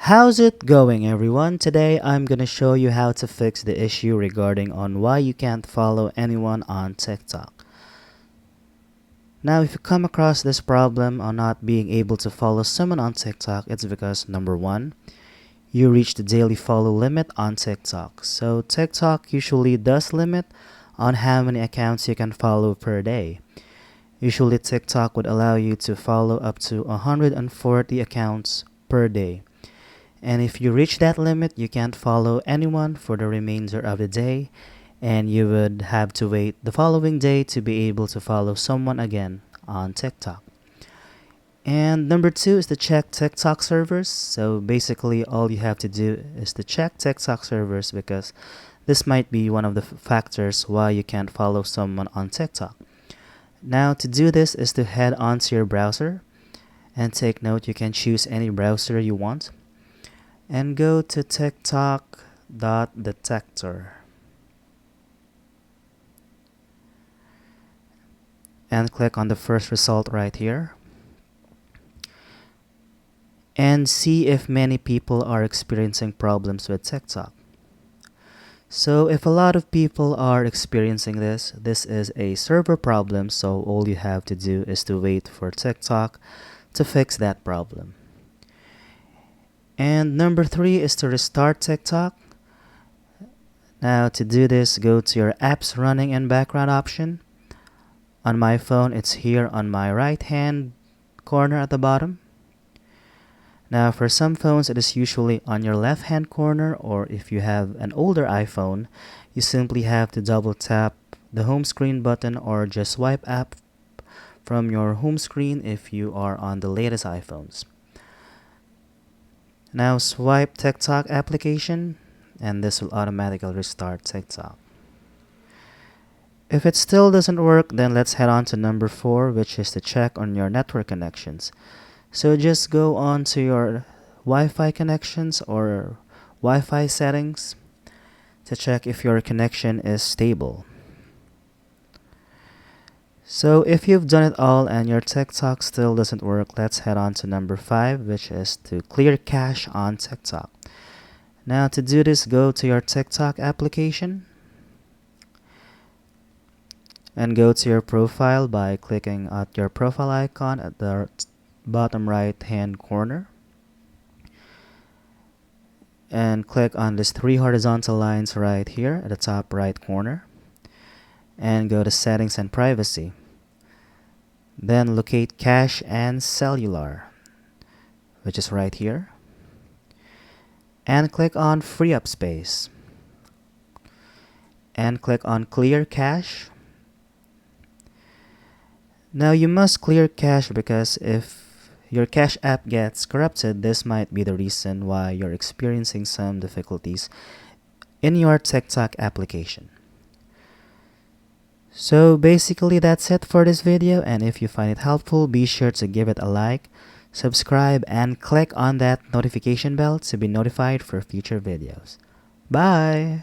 How's it going, everyone? Today I'm gonna show you how to fix the issue regarding on why you can't follow anyone on TikTok. Now, if you come across this problem on not being able to follow someone on TikTok, it's because number one, you reach the daily follow limit on TikTok. So TikTok usually does limit on how many accounts you can follow per day. Usually TikTok would allow you to follow up to 140 accounts per day. And if you reach that limit, you can't follow anyone for the remainder of the day, and you would have to wait the following day to be able to follow someone again on TikTok. And number two is to check TikTok servers. So basically, all you have to do is to check TikTok servers because this might be one of the factors why you can't follow someone on TikTok. Now, to do this is to head onto your browser, and take note you can choose any browser you want, and go to TikTok.detector and click on the first result right here and see if many people are experiencing problems with TikTok. So if a lot of people are experiencing this is a server problem, so all you have to do is to wait for TikTok to fix that problem. And number three is to restart TikTok. Now to do this, go to your apps running in background option. On my phone, it's here on my right hand corner at the bottom. Now for some phones, it is usually on your left hand corner, or if you have an older iPhone, you simply have to double tap the home screen button or just swipe up from your home screen if you are on the latest iPhones. Now swipe TikTok application and this will automatically restart TikTok. If it still doesn't work, then let's head on to number 4, which is to check on your network connections. So just go on to your Wi-Fi connections or Wi-Fi settings to check if your connection is stable. So if you've done it all and your TikTok still doesn't work, let's head on to number 5, which is to clear cache on TikTok. Now to do this, go to your TikTok application and go to your profile by clicking at your profile icon at the bottom right hand corner and click on these 3 horizontal lines right here at the top right corner and go to settings and privacy. Then locate cache and cellular, which is right here, and click on free up space and click on clear cache. Now you must clear cache because if your cache app gets corrupted, this might be the reason why you're experiencing some difficulties in your TikTok application. So basically that's it for this video, and if you find it helpful, be sure to give it a like, subscribe, and click on that notification bell to be notified for future videos. Bye!